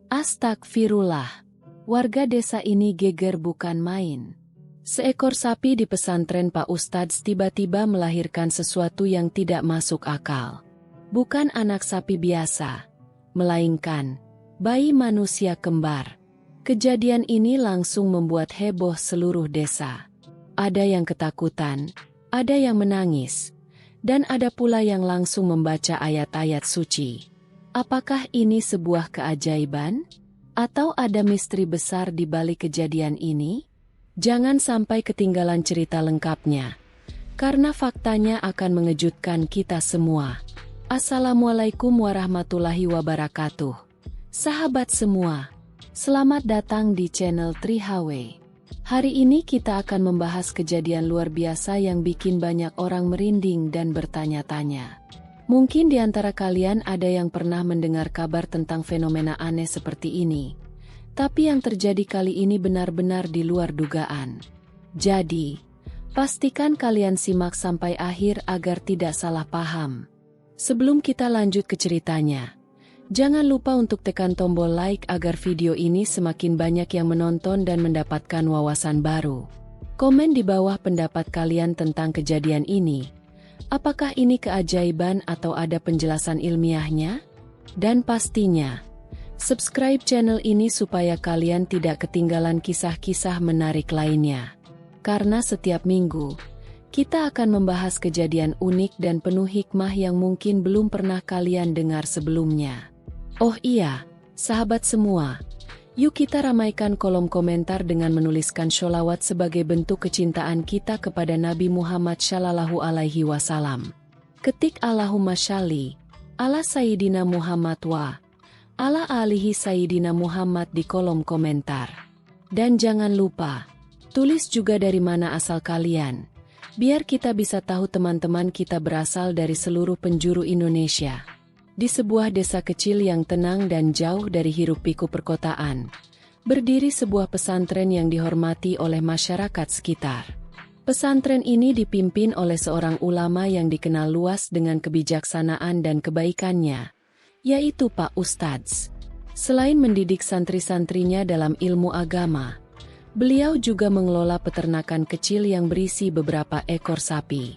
Astagfirullah. Warga desa ini geger bukan main. Seekor sapi di pesantren Pak Ustadz tiba-tiba melahirkan sesuatu yang tidak masuk akal. Bukan anak sapi biasa, melainkan bayi manusia kembar. Kejadian ini langsung membuat heboh seluruh desa. Ada yang ketakutan, ada yang menangis, dan ada pula yang langsung membaca ayat-ayat suci. Apakah ini sebuah keajaiban? Atau ada misteri besar di balik kejadian ini? Jangan sampai ketinggalan cerita lengkapnya, karena faktanya akan mengejutkan kita semua. Assalamualaikum warahmatullahi wabarakatuh. Sahabat semua, selamat datang di channel Trihawe. Hari ini kita akan membahas kejadian luar biasa yang bikin banyak orang merinding dan bertanya-tanya. Mungkin di antara kalian ada yang pernah mendengar kabar tentang fenomena aneh seperti ini. Tapi yang terjadi kali ini benar-benar di luar dugaan. Jadi, pastikan kalian simak sampai akhir agar tidak salah paham. Sebelum kita lanjut ke ceritanya, jangan lupa untuk tekan tombol like agar video ini semakin banyak yang menonton dan mendapatkan wawasan baru. Komen di bawah pendapat kalian tentang kejadian ini. Apakah ini keajaiban atau ada penjelasan ilmiahnya? Dan pastinya, subscribe channel ini supaya kalian tidak ketinggalan kisah-kisah menarik lainnya. Karena setiap minggu, kita akan membahas kejadian unik dan penuh hikmah yang mungkin belum pernah kalian dengar sebelumnya. Oh iya, sahabat semua, yuk kita ramaikan kolom komentar dengan menuliskan sholawat sebagai bentuk kecintaan kita kepada Nabi Muhammad Shallallahu Alaihi Wasallam. Ketik Allahumma shalli ala Sayyidina Muhammad wa ala alihi Sayyidina Muhammad di kolom komentar. Dan jangan lupa, tulis juga dari mana asal kalian, biar kita bisa tahu teman-teman kita berasal dari seluruh penjuru Indonesia. Di sebuah desa kecil yang tenang dan jauh dari hiruk-pikuk perkotaan, berdiri sebuah pesantren yang dihormati oleh masyarakat sekitar. Pesantren ini dipimpin oleh seorang ulama yang dikenal luas dengan kebijaksanaan dan kebaikannya, yaitu Pak Ustadz. Selain mendidik santri-santrinya dalam ilmu agama, beliau juga mengelola peternakan kecil yang berisi beberapa ekor sapi.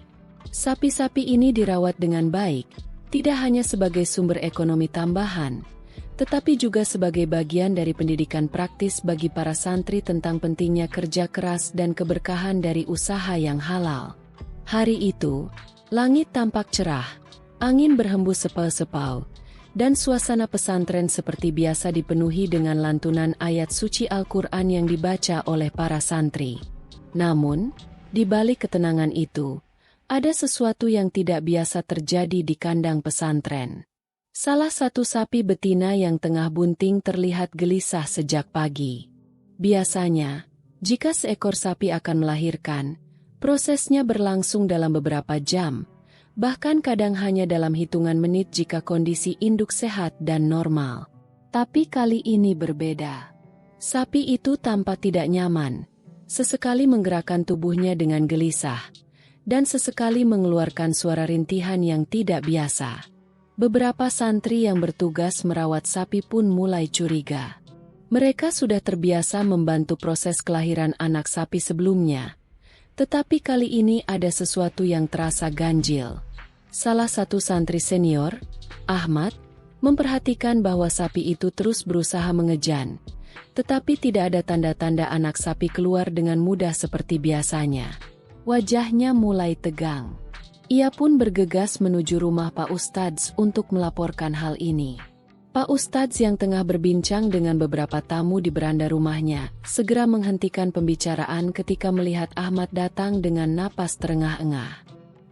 Sapi-sapi ini dirawat dengan baik, tidak hanya sebagai sumber ekonomi tambahan, tetapi juga sebagai bagian dari pendidikan praktis bagi para santri tentang pentingnya kerja keras dan keberkahan dari usaha yang halal. Hari itu, langit tampak cerah, angin berhembus sepau-sepau, dan suasana pesantren seperti biasa dipenuhi dengan lantunan ayat suci Al-Quran yang dibaca oleh para santri. Namun, di balik ketenangan itu, ada sesuatu yang tidak biasa terjadi di kandang pesantren. Salah satu sapi betina yang tengah bunting terlihat gelisah sejak pagi. Biasanya, jika seekor sapi akan melahirkan, prosesnya berlangsung dalam beberapa jam, bahkan kadang hanya dalam hitungan menit jika kondisi induk sehat dan normal. Tapi kali ini berbeda. Sapi itu tampak tidak nyaman, sesekali menggerakkan tubuhnya dengan gelisah, dan sesekali mengeluarkan suara rintihan yang tidak biasa. Beberapa santri yang bertugas merawat sapi pun mulai curiga. Mereka sudah terbiasa membantu proses kelahiran anak sapi sebelumnya, tetapi kali ini ada sesuatu yang terasa ganjil. Salah satu santri senior, Ahmad, memperhatikan bahwa sapi itu terus berusaha mengejan, tetapi tidak ada tanda-tanda anak sapi keluar dengan mudah seperti biasanya. Wajahnya mulai tegang. Ia pun bergegas menuju rumah Pak Ustadz untuk melaporkan hal ini. Pak Ustadz yang tengah berbincang dengan beberapa tamu di beranda rumahnya, segera menghentikan pembicaraan ketika melihat Ahmad datang dengan napas terengah-engah.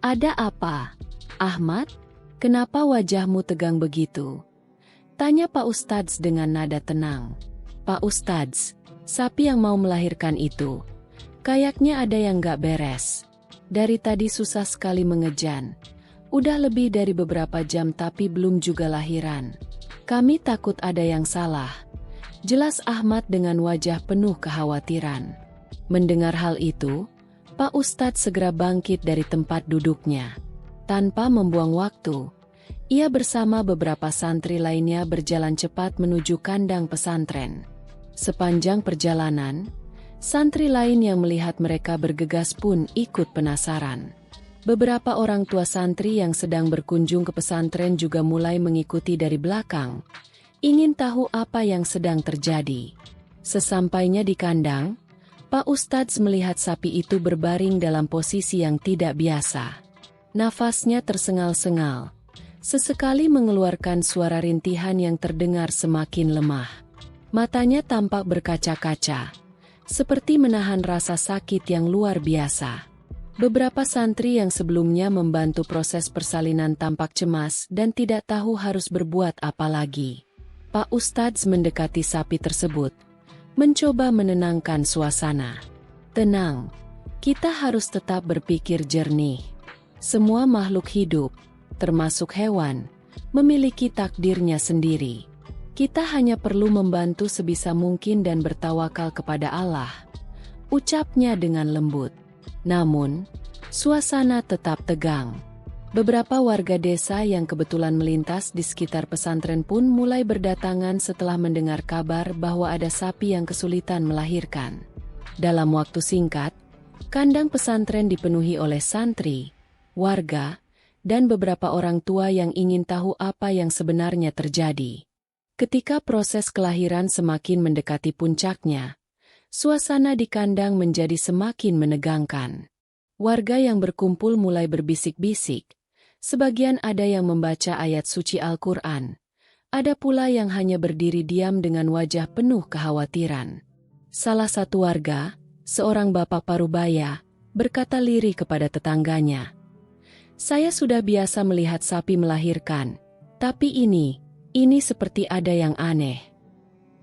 "Ada apa, Ahmad? Kenapa wajahmu tegang begitu?" tanya Pak Ustadz dengan nada tenang. "Pak Ustadz, sapi yang mau melahirkan itu, kayaknya ada yang gak beres. Dari tadi susah sekali mengejan. Udah lebih dari beberapa jam tapi belum juga lahiran. Kami takut ada yang salah," jelas Ahmad dengan wajah penuh kekhawatiran. Mendengar hal itu, Pak Ustadz segera bangkit dari tempat duduknya. Tanpa membuang waktu, Ia bersama beberapa santri lainnya berjalan cepat menuju kandang pesantren. Sepanjang perjalanan, santri lain yang melihat mereka bergegas pun ikut penasaran. Beberapa orang tua santri yang sedang berkunjung ke pesantren juga mulai mengikuti dari belakang, ingin tahu apa yang sedang terjadi. Sesampainya di kandang, Pak Ustadz melihat sapi itu berbaring dalam posisi yang tidak biasa. Nafasnya tersengal-sengal. Sesekali mengeluarkan suara rintihan yang terdengar semakin lemah. Matanya tampak berkaca-kaca, seperti menahan rasa sakit yang luar biasa. Beberapa santri yang sebelumnya membantu proses persalinan tampak cemas dan tidak tahu harus berbuat apa lagi. Pak Ustadz mendekati sapi tersebut, mencoba menenangkan suasana. Tenang, kita harus tetap berpikir jernih. Semua makhluk hidup, termasuk hewan, memiliki takdirnya sendiri. Kita hanya perlu membantu sebisa mungkin dan bertawakal kepada Allah, ucapnya dengan lembut. Namun, suasana tetap tegang. Beberapa warga desa yang kebetulan melintas di sekitar pesantren pun mulai berdatangan setelah mendengar kabar bahwa ada sapi yang kesulitan melahirkan. Dalam waktu singkat, kandang pesantren dipenuhi oleh santri, warga, dan beberapa orang tua yang ingin tahu apa yang sebenarnya terjadi. Ketika proses kelahiran semakin mendekati puncaknya, suasana di kandang menjadi semakin menegangkan. Warga yang berkumpul mulai berbisik-bisik, sebagian ada yang membaca ayat suci Al-Quran, ada pula yang hanya berdiri diam dengan wajah penuh kekhawatiran. Salah satu warga, seorang bapak parubaya, berkata lirih kepada tetangganya, "Saya sudah biasa melihat sapi melahirkan, tapi ini seperti ada yang aneh."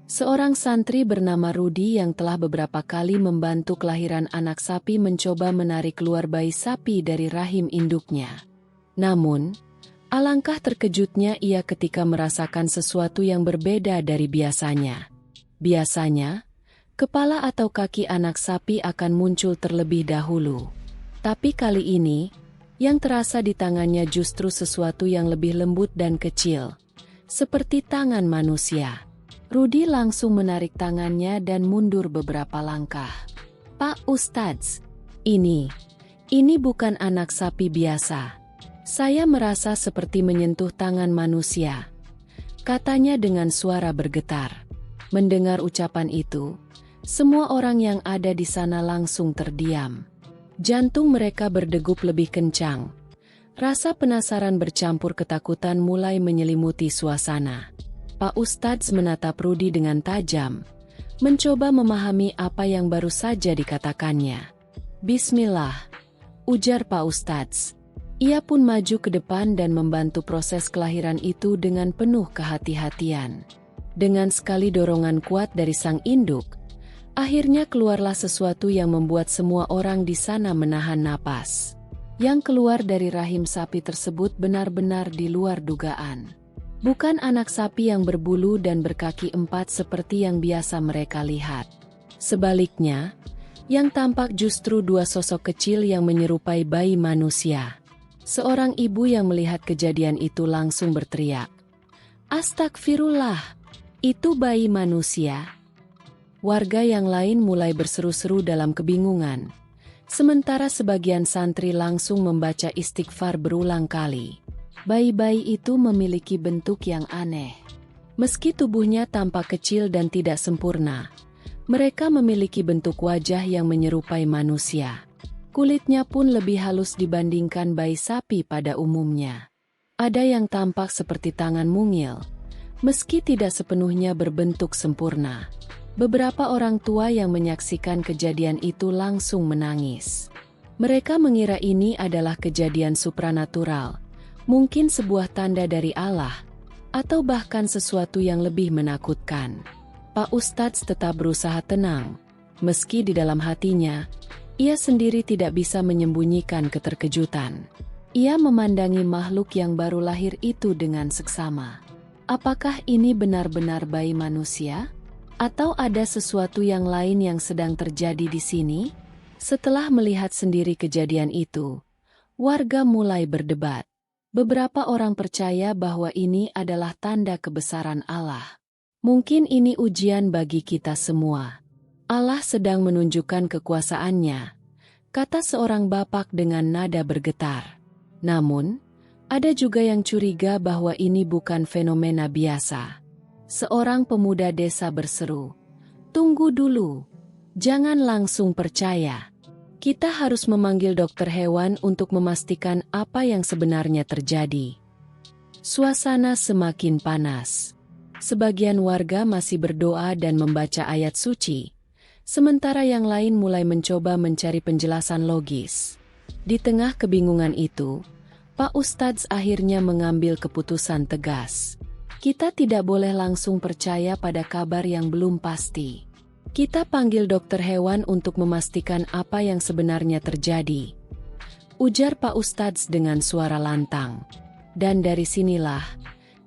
Seorang santri bernama Rudi yang telah beberapa kali membantu kelahiran anak sapi mencoba menarik keluar bayi sapi dari rahim induknya. Namun, alangkah terkejutnya ia ketika merasakan sesuatu yang berbeda dari biasanya. Biasanya, kepala atau kaki anak sapi akan muncul terlebih dahulu. Tapi kali ini, yang terasa di tangannya justru sesuatu yang lebih lembut dan kecil, seperti tangan manusia. Rudi langsung menarik tangannya dan mundur beberapa langkah. "Pak Ustadz, ini bukan anak sapi biasa. Saya merasa seperti menyentuh tangan manusia," katanya dengan suara bergetar. Mendengar ucapan itu, semua orang yang ada di sana langsung terdiam. Jantung mereka berdegup lebih kencang. Rasa penasaran bercampur ketakutan mulai menyelimuti suasana. Pak Ustadz menatap Rudi dengan tajam, mencoba memahami apa yang baru saja dikatakannya. "Bismillah," ujar Pak Ustadz. Ia pun maju ke depan dan membantu proses kelahiran itu dengan penuh kehati-hatian. Dengan sekali dorongan kuat dari sang induk, akhirnya keluarlah sesuatu yang membuat semua orang di sana menahan napas. Yang keluar dari rahim sapi tersebut benar-benar di luar dugaan. Bukan anak sapi yang berbulu dan berkaki empat seperti yang biasa mereka lihat. Sebaliknya, yang tampak justru dua sosok kecil yang menyerupai bayi manusia. Seorang ibu yang melihat kejadian itu langsung berteriak, "Astagfirullah, itu bayi manusia." Warga yang lain mulai berseru-seru dalam kebingungan, sementara sebagian santri langsung membaca istighfar berulang kali. Bayi-bayi itu memiliki bentuk yang aneh. Meski tubuhnya tampak kecil dan tidak sempurna, mereka memiliki bentuk wajah yang menyerupai manusia. Kulitnya pun lebih halus dibandingkan bayi sapi pada umumnya. Ada yang tampak seperti tangan mungil, meski tidak sepenuhnya berbentuk sempurna. Beberapa orang tua yang menyaksikan kejadian itu langsung menangis. Mereka mengira ini adalah kejadian supranatural, mungkin sebuah tanda dari Allah, atau bahkan sesuatu yang lebih menakutkan. Pak Ustadz tetap berusaha tenang, meski di dalam hatinya, ia sendiri tidak bisa menyembunyikan keterkejutan. Ia memandangi makhluk yang baru lahir itu dengan seksama. Apakah ini benar-benar bayi manusia? Atau ada sesuatu yang lain yang sedang terjadi di sini? Setelah melihat sendiri kejadian itu, warga mulai berdebat. Beberapa orang percaya bahwa ini adalah tanda kebesaran Allah. Mungkin ini ujian bagi kita semua. Allah sedang menunjukkan kekuasaannya, kata seorang bapak dengan nada bergetar. Namun, ada juga yang curiga bahwa ini bukan fenomena biasa. Seorang pemuda desa berseru, "Tunggu dulu, jangan langsung percaya. Kita harus memanggil dokter hewan untuk memastikan apa yang sebenarnya terjadi." Suasana semakin panas. Sebagian warga masih berdoa dan membaca ayat suci, sementara yang lain mulai mencoba mencari penjelasan logis. Di tengah kebingungan itu, Pak Ustadz akhirnya mengambil keputusan tegas. Kita tidak boleh langsung percaya pada kabar yang belum pasti. Kita panggil dokter hewan untuk memastikan apa yang sebenarnya terjadi, ujar Pak Ustadz dengan suara lantang. Dan dari sinilah,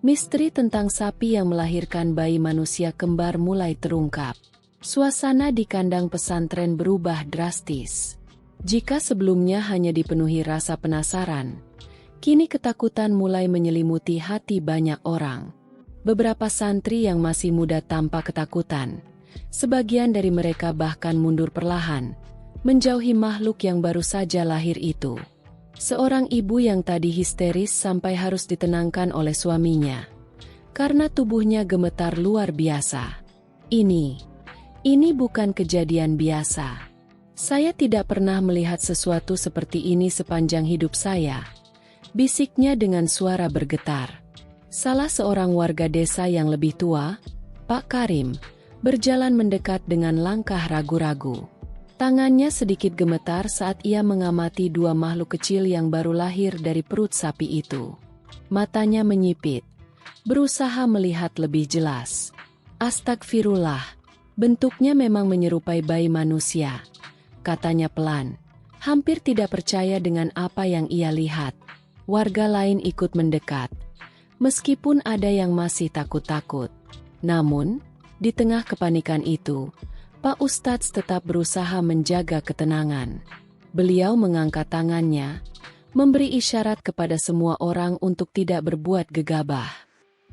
misteri tentang sapi yang melahirkan bayi manusia kembar mulai terungkap. Suasana di kandang pesantren berubah drastis. Jika sebelumnya hanya dipenuhi rasa penasaran, kini ketakutan mulai menyelimuti hati banyak orang. Beberapa santri yang masih muda tampak ketakutan. Sebagian dari mereka bahkan mundur perlahan, menjauhi makhluk yang baru saja lahir itu. Seorang ibu yang tadi histeris sampai harus ditenangkan oleh suaminya, karena tubuhnya gemetar luar biasa. Ini bukan kejadian biasa. Saya tidak pernah melihat sesuatu seperti ini sepanjang hidup saya, bisiknya dengan suara bergetar. Salah seorang warga desa yang lebih tua, Pak Karim, berjalan mendekat dengan langkah ragu-ragu. Tangannya sedikit gemetar saat ia mengamati dua makhluk kecil yang baru lahir dari perut sapi itu. Matanya menyipit, berusaha melihat lebih jelas. Astagfirullah, bentuknya memang menyerupai bayi manusia, katanya pelan, hampir tidak percaya dengan apa yang ia lihat. Warga lain ikut mendekat, meskipun ada yang masih takut-takut. Namun, di tengah kepanikan itu, Pak Ustadz tetap berusaha menjaga ketenangan. Beliau mengangkat tangannya, memberi isyarat kepada semua orang untuk tidak berbuat gegabah.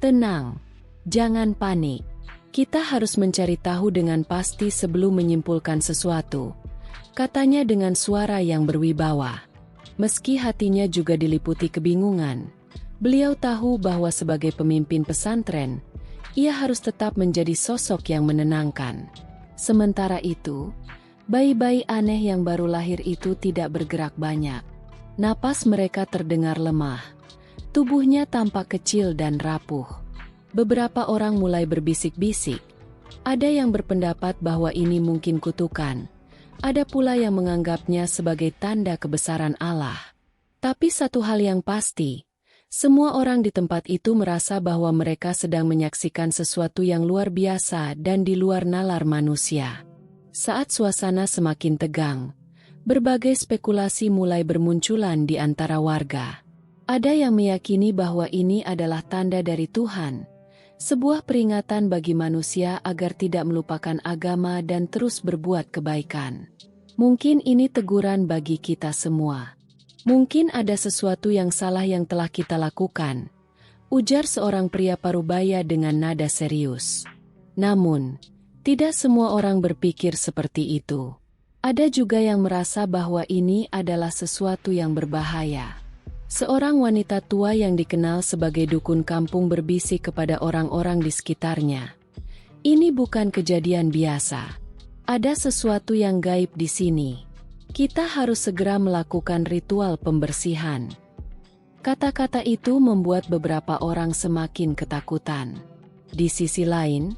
Tenang, jangan panik. Kita harus mencari tahu dengan pasti sebelum menyimpulkan sesuatu, katanya dengan suara yang berwibawa. Meski hatinya juga diliputi kebingungan, beliau tahu bahwa sebagai pemimpin pesantren, ia harus tetap menjadi sosok yang menenangkan. Sementara itu, bayi-bayi aneh yang baru lahir itu tidak bergerak banyak. Napas mereka terdengar lemah. Tubuhnya tampak kecil dan rapuh. Beberapa orang mulai berbisik-bisik. Ada yang berpendapat bahwa ini mungkin kutukan. Ada pula yang menganggapnya sebagai tanda kebesaran Allah. Tapi satu hal yang pasti, semua orang di tempat itu merasa bahwa mereka sedang menyaksikan sesuatu yang luar biasa dan di luar nalar manusia. Saat suasana semakin tegang, berbagai spekulasi mulai bermunculan di antara warga. Ada yang meyakini bahwa ini adalah tanda dari Tuhan, sebuah peringatan bagi manusia agar tidak melupakan agama dan terus berbuat kebaikan. Mungkin ini teguran bagi kita semua. Mungkin ada sesuatu yang salah yang telah kita lakukan, ujar seorang pria parubaya dengan nada serius. Namun, tidak semua orang berpikir seperti itu. Ada juga yang merasa bahwa ini adalah sesuatu yang berbahaya. Seorang wanita tua yang dikenal sebagai dukun kampung berbisik kepada orang-orang di sekitarnya. Ini bukan kejadian biasa. Ada sesuatu yang gaib di sini. Kita harus segera melakukan ritual pembersihan. Kata-kata itu membuat beberapa orang semakin ketakutan. Di sisi lain,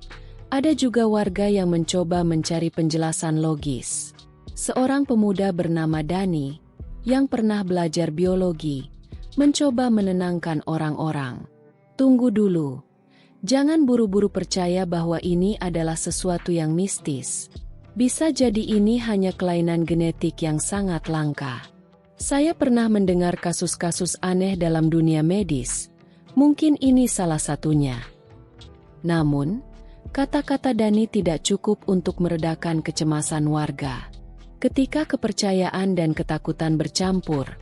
ada juga warga yang mencoba mencari penjelasan logis. Seorang pemuda bernama Dani, yang pernah belajar biologi, mencoba menenangkan orang-orang. Tunggu dulu. Jangan buru-buru percaya bahwa ini adalah sesuatu yang mistis. Bisa jadi ini hanya kelainan genetik yang sangat langka. Saya pernah mendengar kasus-kasus aneh dalam dunia medis. Mungkin ini salah satunya. Namun, kata-kata Dani tidak cukup untuk meredakan kecemasan warga. Ketika kepercayaan dan ketakutan bercampur,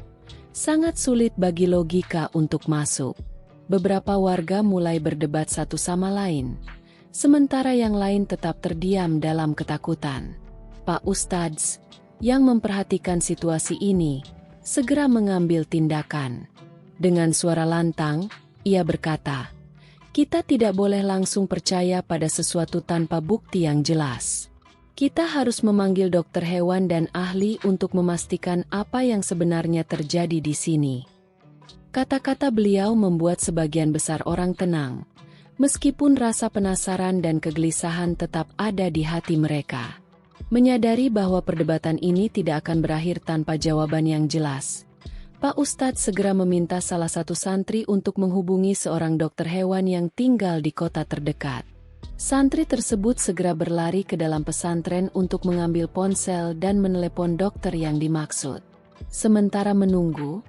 Sangat sulit bagi logika untuk masuk. Beberapa warga mulai berdebat satu sama lain, sementara yang lain tetap terdiam dalam ketakutan. Pak Ustadz, yang memperhatikan situasi ini, segera mengambil tindakan. Dengan suara lantang, ia berkata, "Kita tidak boleh langsung percaya pada sesuatu tanpa bukti yang jelas. Kita harus memanggil dokter hewan dan ahli untuk memastikan apa yang sebenarnya terjadi di sini." Kata-kata beliau membuat sebagian besar orang tenang, meskipun rasa penasaran dan kegelisahan tetap ada di hati mereka. Menyadari bahwa perdebatan ini tidak akan berakhir tanpa jawaban yang jelas, Pak Ustadz segera meminta salah satu santri untuk menghubungi seorang dokter hewan yang tinggal di kota terdekat. Santri tersebut segera berlari ke dalam pesantren untuk mengambil ponsel dan menelepon dokter yang dimaksud. Sementara menunggu,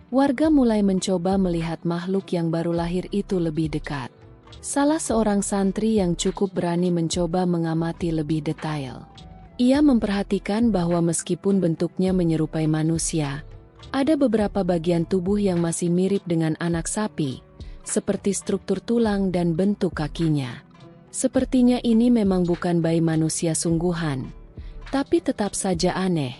warga mulai mencoba melihat makhluk yang baru lahir itu lebih dekat. Salah seorang santri yang cukup berani mencoba mengamati lebih detail. Ia memperhatikan bahwa meskipun bentuknya menyerupai manusia, ada beberapa bagian tubuh yang masih mirip dengan anak sapi, seperti struktur tulang dan bentuk kakinya. Sepertinya ini memang bukan bayi manusia sungguhan, tapi tetap saja aneh,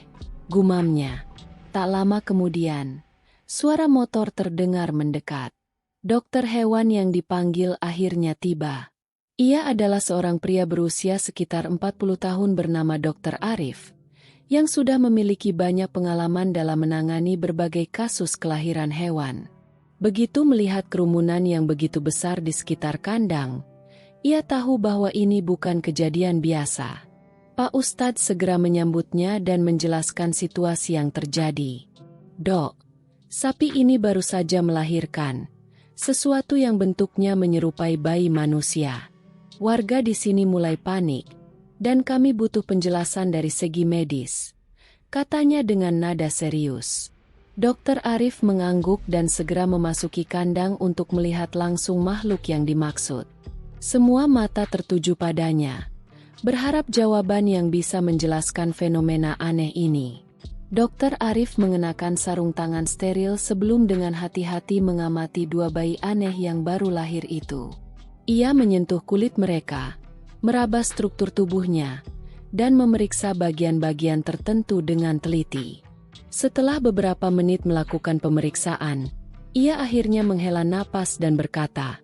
gumamnya. Tak lama kemudian, suara motor terdengar mendekat. Dokter hewan yang dipanggil akhirnya tiba. Ia adalah seorang pria berusia sekitar 40 tahun bernama Dr. Arif, yang sudah memiliki banyak pengalaman dalam menangani berbagai kasus kelahiran hewan. Begitu melihat kerumunan yang begitu besar di sekitar kandang, ia tahu bahwa ini bukan kejadian biasa. Pak Ustadz segera menyambutnya dan menjelaskan situasi yang terjadi. "Dok, sapi ini baru saja melahirkan sesuatu yang bentuknya menyerupai bayi manusia. Warga di sini mulai panik, dan kami butuh penjelasan dari segi medis," katanya dengan nada serius. Dokter Arif mengangguk dan segera memasuki kandang untuk melihat langsung makhluk yang dimaksud. Semua mata tertuju padanya, berharap jawaban yang bisa menjelaskan fenomena aneh ini. Dokter Arif mengenakan sarung tangan steril sebelum dengan hati-hati mengamati dua bayi aneh yang baru lahir itu. Ia menyentuh kulit mereka, meraba struktur tubuhnya, dan memeriksa bagian-bagian tertentu dengan teliti. Setelah beberapa menit melakukan pemeriksaan, ia akhirnya menghela napas dan berkata,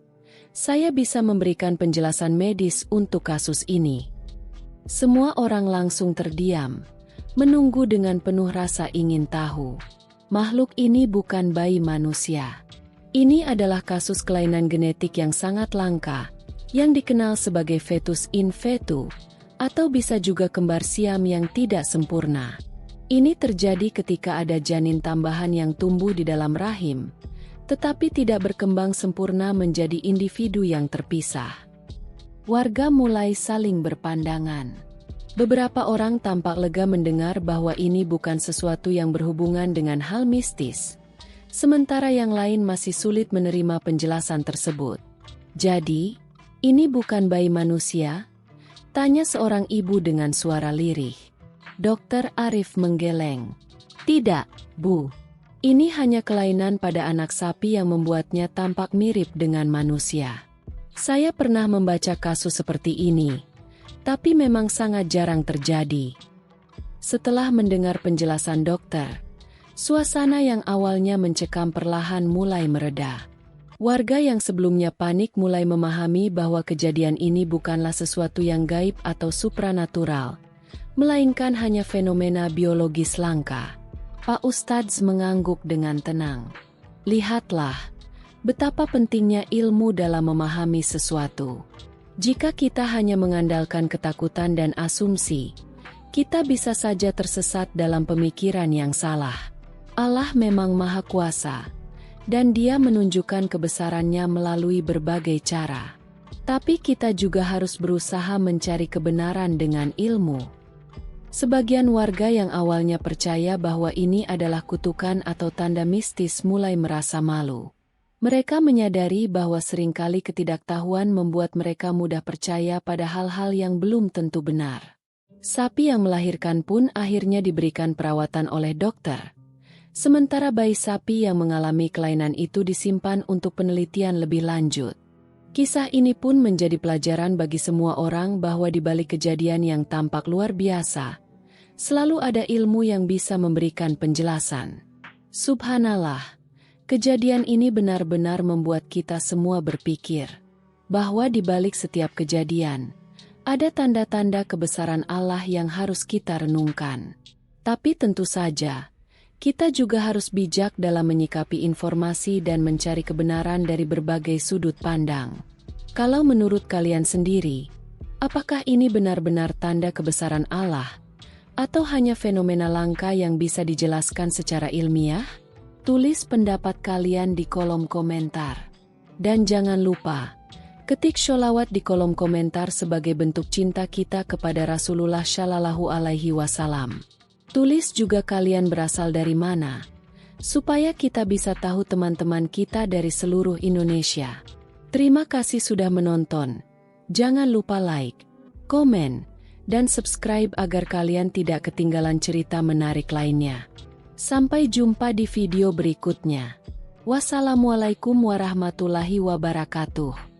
"Saya bisa memberikan penjelasan medis untuk kasus ini." Semua orang langsung terdiam, menunggu dengan penuh rasa ingin tahu. Makhluk ini bukan bayi manusia. Ini adalah kasus kelainan genetik yang sangat langka, yang dikenal sebagai fetus in fetu, atau bisa juga kembar siam yang tidak sempurna. Ini terjadi ketika ada janin tambahan yang tumbuh di dalam rahim, tetapi tidak berkembang sempurna menjadi individu yang terpisah. Warga mulai saling berpandangan. Beberapa orang tampak lega mendengar bahwa ini bukan sesuatu yang berhubungan dengan hal mistis, sementara yang lain masih sulit menerima penjelasan tersebut. "Jadi, ini bukan bayi manusia?" tanya seorang ibu dengan suara lirih. Dokter Arif menggeleng. "Tidak, Bu. Ini hanya kelainan pada anak sapi yang membuatnya tampak mirip dengan manusia. Saya pernah membaca kasus seperti ini, tapi memang sangat jarang terjadi." Setelah mendengar penjelasan dokter, suasana yang awalnya mencekam perlahan mulai mereda. Warga yang sebelumnya panik mulai memahami bahwa kejadian ini bukanlah sesuatu yang gaib atau supranatural, melainkan hanya fenomena biologis langka. Pak Ustadz mengangguk dengan tenang. "Lihatlah, betapa pentingnya ilmu dalam memahami sesuatu. Jika kita hanya mengandalkan ketakutan dan asumsi, kita bisa saja tersesat dalam pemikiran yang salah. Allah memang Maha Kuasa, dan Dia menunjukkan kebesarannya melalui berbagai cara. Tapi kita juga harus berusaha mencari kebenaran dengan ilmu." Sebagian warga yang awalnya percaya bahwa ini adalah kutukan atau tanda mistis mulai merasa malu. Mereka menyadari bahwa seringkali ketidaktahuan membuat mereka mudah percaya pada hal-hal yang belum tentu benar. Sapi yang melahirkan pun akhirnya diberikan perawatan oleh dokter, Sementara bayi sapi yang mengalami kelainan itu disimpan untuk penelitian lebih lanjut. Kisah ini pun menjadi pelajaran bagi semua orang bahwa di balik kejadian yang tampak luar biasa, selalu ada ilmu yang bisa memberikan penjelasan. Subhanallah, kejadian ini benar-benar membuat kita semua berpikir bahwa di balik setiap kejadian, ada tanda-tanda kebesaran Allah yang harus kita renungkan. Tapi tentu saja, kita juga harus bijak dalam menyikapi informasi dan mencari kebenaran dari berbagai sudut pandang. Kalau menurut kalian sendiri, apakah ini benar-benar tanda kebesaran Allah, atau hanya fenomena langka yang bisa dijelaskan secara ilmiah? Tulis pendapat kalian di kolom komentar. Dan jangan lupa, ketik sholawat di kolom komentar sebagai bentuk cinta kita kepada Rasulullah Shallallahu Alaihi Wasallam. Tulis juga kalian berasal dari mana, supaya kita bisa tahu teman-teman kita dari seluruh Indonesia. Terima kasih sudah menonton. Jangan lupa like, komen, dan subscribe agar kalian tidak ketinggalan cerita menarik lainnya. Sampai jumpa di video berikutnya. Wassalamualaikum warahmatullahi wabarakatuh.